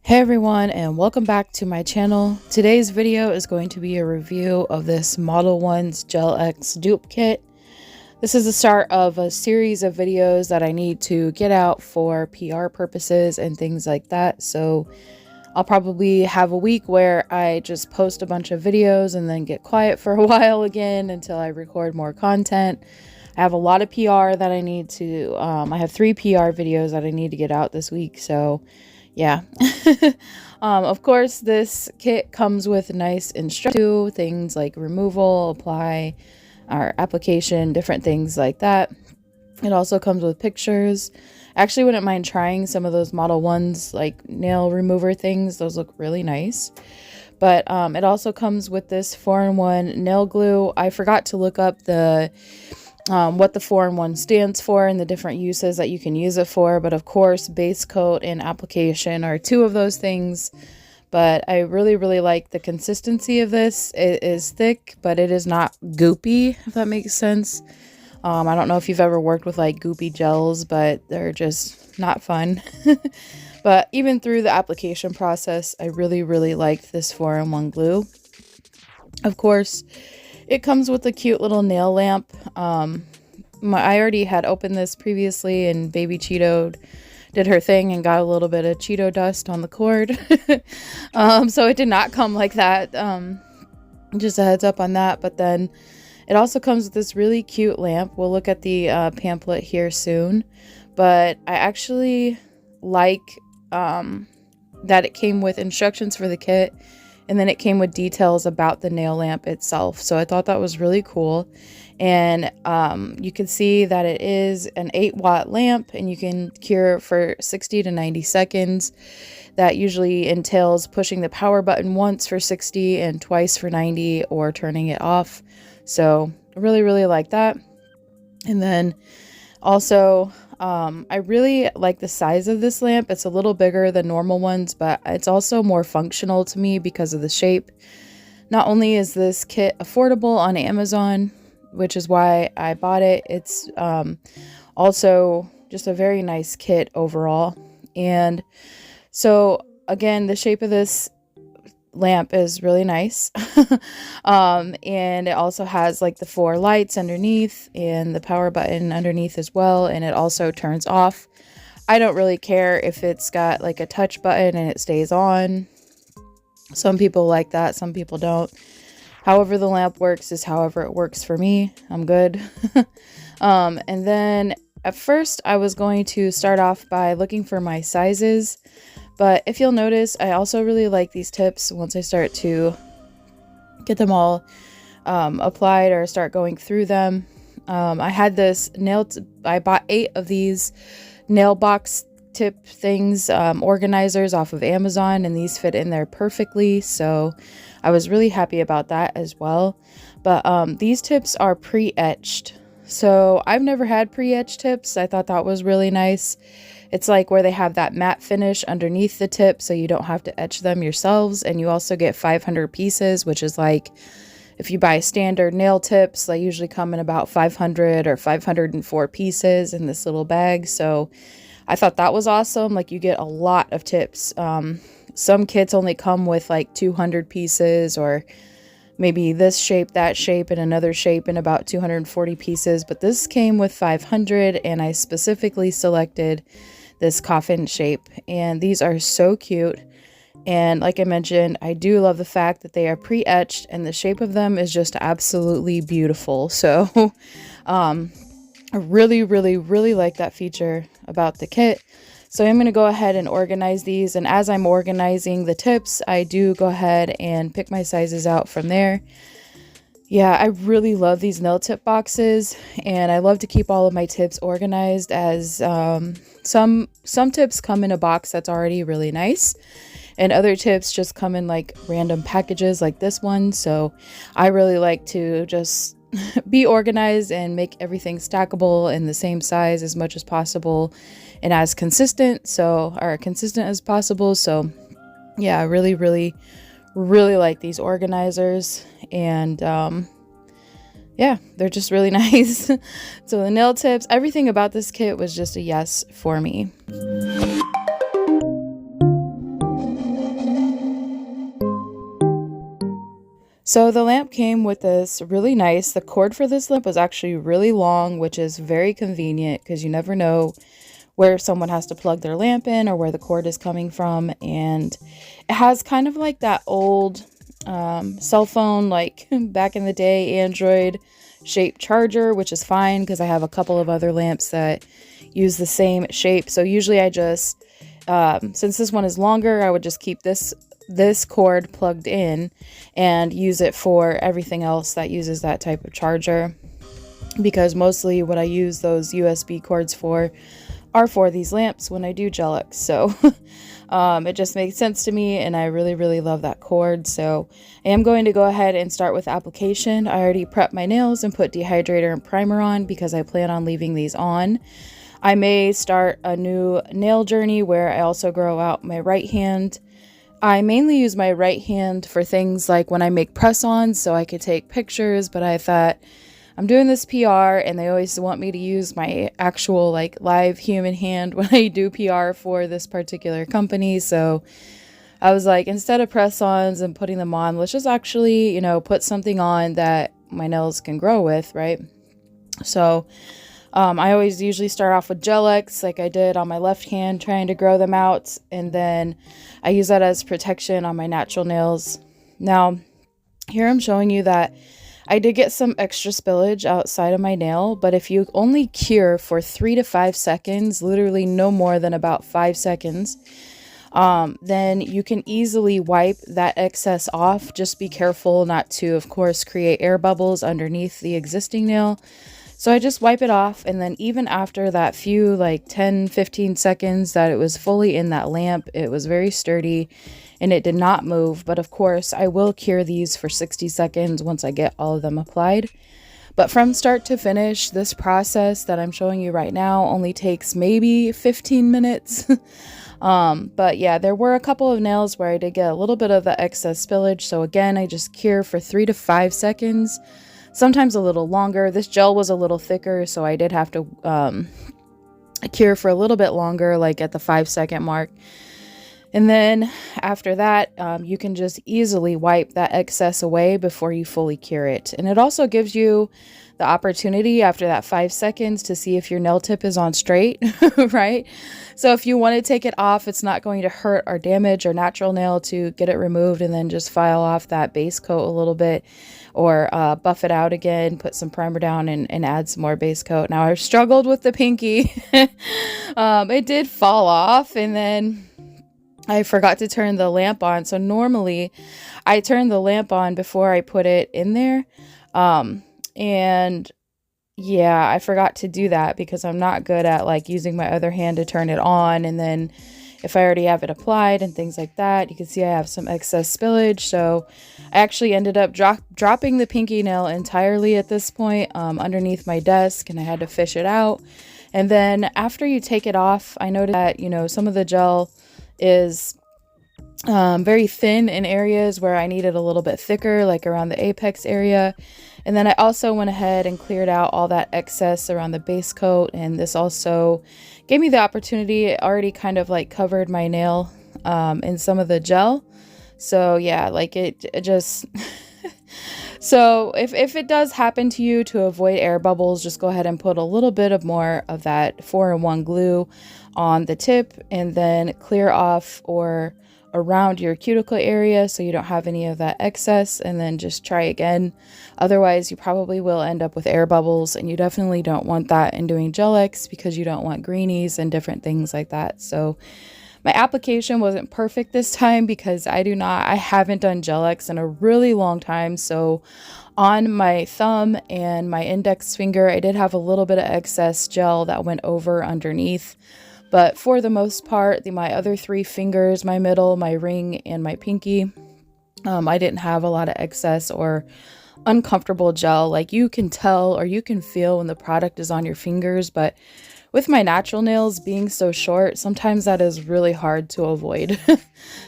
Hey everyone, and welcome back to my channel. Today's video is going to be a review of this ModelOnes Gel X dupe kit. This is the start of a series of videos that I need to get out for PR purposes and things like that. So I'll probably have a week where I just post a bunch of videos and then get quiet for a while again until I record more content. I have a lot of PR that I need to, I have 3 PR videos that I need to get out this week, so yeah. Of course, this kit comes with nice instructions, things like removal, apply, or application, different things like that. It also comes with pictures. I actually wouldn't mind trying some of those ModelOnes like nail remover things. Those look really nice. But it also comes with this 4-in-1 nail glue. I forgot to look up the what the 4-in-1 stands for and the different uses that you can use it for, but of course base coat and application are 2 of those things. But I really like the consistency of this. It is thick, but it is not goopy, if that makes sense. I don't know if you've ever worked with like goopy gels, but they're just not fun. But even through the application process, I really liked this 4-in-1 glue. Of course, it comes with a cute little nail lamp. I already had opened this previously, and baby Cheeto did her thing and got a little bit of Cheeto dust on the cord. So it did not come like that. Just a heads up on that. But then it also comes with this really cute lamp. We'll look at the pamphlet here soon. But I actually like that it came with instructions for the kit. And then it came with details about the nail lamp itself. So I thought that was really cool. And you can see that it is an 8-watt lamp, and you can cure for 60 to 90 seconds. That usually entails pushing the power button once for 60 and twice for 90, or turning it off. So I really like that. And then also, I really like the size of this lamp. It's a little bigger than normal ones, but it's also more functional to me because of the shape. Not only is this kit affordable on Amazon, which is why I bought it, it's also just a very nice kit overall. And so again, the shape of this lamp is really nice. And it also has like the 4 lights underneath and the power button underneath as well, and it also turns off. I don't really care if it's got like a touch button and it stays on. Some people like that, some people don't. However the lamp works is however it works for me. I'm good. And then at first I was going to start off by looking for my sizes. But if you'll notice, I also really like these tips once I start to get them all applied or start going through them. I had this I bought 8 of these nail box tip things, organizers off of Amazon, and these fit in there perfectly. So I was really happy about that as well. But these tips are pre-etched. So I've never had pre-etched tips. I thought that was really nice. It's like where they have that matte finish underneath the tip, so you don't have to etch them yourselves. And you also get 500 pieces, which is like if you buy standard nail tips, they usually come in about 500 or 504 pieces in this little bag. So I thought that was awesome. Like, you get a lot of tips. Some kits only come with like 200 pieces, or maybe this shape, that shape, and another shape, and about 240 pieces. But this came with 500, and I specifically selected this coffin shape. And these are so cute. And like I mentioned, I do love the fact that they are pre-etched, and the shape of them is just absolutely beautiful. So I really like that feature about the kit. So I'm going to go ahead and organize these, and as I'm organizing the tips, I do go ahead and pick my sizes out from there. Yeah, I really love these nail tip boxes, and I love to keep all of my tips organized, as some tips come in a box that's already really nice, and other tips just come in like random packages like this one. So I really like to just be organized and make everything stackable in the same size as much as possible, and as consistent as possible. So yeah, I really like these organizers, and yeah, they're just really nice. So the nail tips, everything about this kit was just a yes for me. So the lamp came with this really nice, the cord for this lamp was actually really long, which is very convenient because you never know where someone has to plug their lamp in or where the cord is coming from. And it has kind of like that old cell phone, like back in the day, Android shaped charger, which is fine because I have a couple of other lamps that use the same shape. So usually I just, since this one is longer, I would just keep this cord plugged in and use it for everything else that uses that type of charger, because mostly what I use those USB cords for are for these lamps when I do gel-X. So it just makes sense to me, and I really love that cord. So I am going to go ahead and start with application. I already prepped my nails and put dehydrator and primer on because I plan on leaving these on. I may start a new nail journey where I also grow out my right hand. I mainly use my right hand for things like when I make press-ons so I could take pictures, but I thought I'm doing this PR and they always want me to use my actual like live human hand when I do PR for this particular company. So I was like, instead of press-ons and putting them on, let's just actually, you know, put something on that my nails can grow with, right? So I always usually start off with gel-X like I did on my left hand, trying to grow them out, and then I use that as protection on my natural nails. Now, here I'm showing you that I did get some extra spillage outside of my nail, but if you only cure for 3 to 5 seconds, literally no more than about 5 seconds, then you can easily wipe that excess off. Just be careful not to, of course, create air bubbles underneath the existing nail. So I just wipe it off, and then even after that few like 10-15 seconds that it was fully in that lamp, it was very sturdy and it did not move. But of course I will cure these for 60 seconds once I get all of them applied. But from start to finish, this process that I'm showing you right now only takes maybe 15 minutes. But yeah, there were a couple of nails where I did get a little bit of the excess spillage. So again, I just cure for 3 to 5 seconds. Sometimes a little longer. This gel was a little thicker, so I did have to cure for a little bit longer, like at the 5-second mark. And then after that, you can just easily wipe that excess away before you fully cure it. And it also gives you the opportunity after that 5 seconds to see if your nail tip is on straight, right? So if you want to take it off, it's not going to hurt or damage your natural nail to get it removed and then just file off that base coat a little bit, or buff it out again, put some primer down and add some more base coat. Now I struggled with the pinky. It did fall off, and then I forgot to turn the lamp on. So normally I turn the lamp on before I put it in there. And yeah, I forgot to do that because I'm not good at like using my other hand to turn it on. And then if I already have it applied and things like that, you can see I have some excess spillage. So I actually ended up dropping the pinky nail entirely at this point underneath my desk, and I had to fish it out. And then after you take it off, I noticed that, you know, some of the gel is very thin in areas where I needed a little bit thicker, like around the apex area. And then I also went ahead and cleared out all that excess around the base coat, and this also gave me the opportunity. It already kind of like covered my nail in some of the gel. So yeah, like it just so if it does happen to you, to avoid air bubbles, just go ahead and put a little bit of more of that 4-in-1 glue on the tip, and then clear off or around your cuticle area so you don't have any of that excess, and then just try again. Otherwise, you probably will end up with air bubbles, and you definitely don't want that in doing gel-X because you don't want greenies and different things like that. So my application wasn't perfect this time because I haven't done gel-X in a really long time. So on my thumb and my index finger, I did have a little bit of excess gel that went over underneath. But for the most part, my other 3 fingers, my middle, my ring, and my pinky, I didn't have a lot of excess or uncomfortable gel. Like you can tell or you can feel when the product is on your fingers. But with my natural nails being so short, sometimes that is really hard to avoid,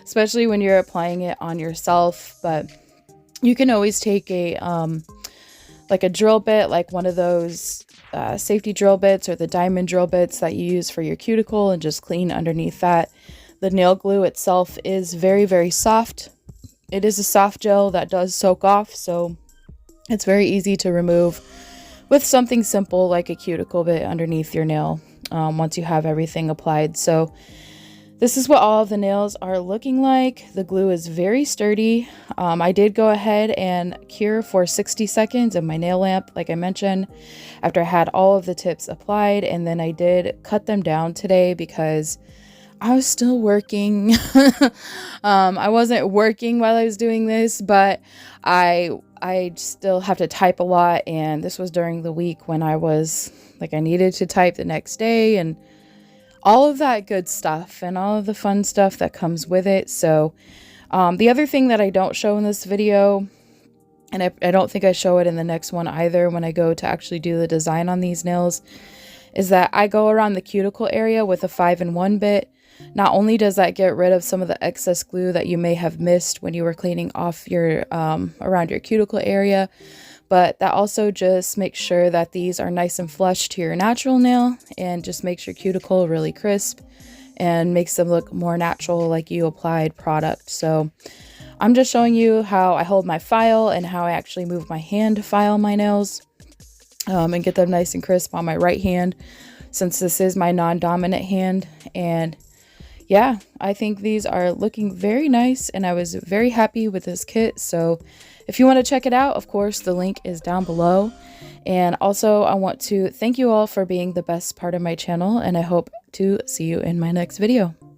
especially when you're applying it on yourself. But you can always take a drill bit, like one of those safety drill bits or the diamond drill bits that you use for your cuticle, and just clean underneath that. The nail glue itself is very soft, It is a soft gel that does soak off, so it's very easy to remove with something simple like a cuticle bit underneath your nail once you have everything applied. So this is what all of the nails are looking like. The glue is very sturdy. I did go ahead and cure for 60 seconds in my nail lamp, like I mentioned, after I had all of the tips applied, and then I did cut them down today because I was still working. I wasn't working while I was doing this, but I still have to type a lot, and this was during the week when I was like, I needed to type the next day and all of that good stuff and all of the fun stuff that comes with it. So the other thing that I don't show in this video, and I don't think I show it in the next one either when I go to actually do the design on these nails, is that I go around the cuticle area with a 5-in-1 bit. Not only does that get rid of some of the excess glue that you may have missed when you were cleaning off your around your cuticle area, but that also just makes sure that these are nice and flush to your natural nail and just makes your cuticle really crisp and makes them look more natural, like you applied product. So I'm just showing you how I hold my file and how I actually move my hand to file my nails and get them nice and crisp on my right hand, since this is my non-dominant hand. And yeah, I think these are looking very nice, and I was very happy with this kit. So if you want to check it out, of course, the link is down below. And also, I want to thank you all for being the best part of my channel, and I hope to see you in my next video.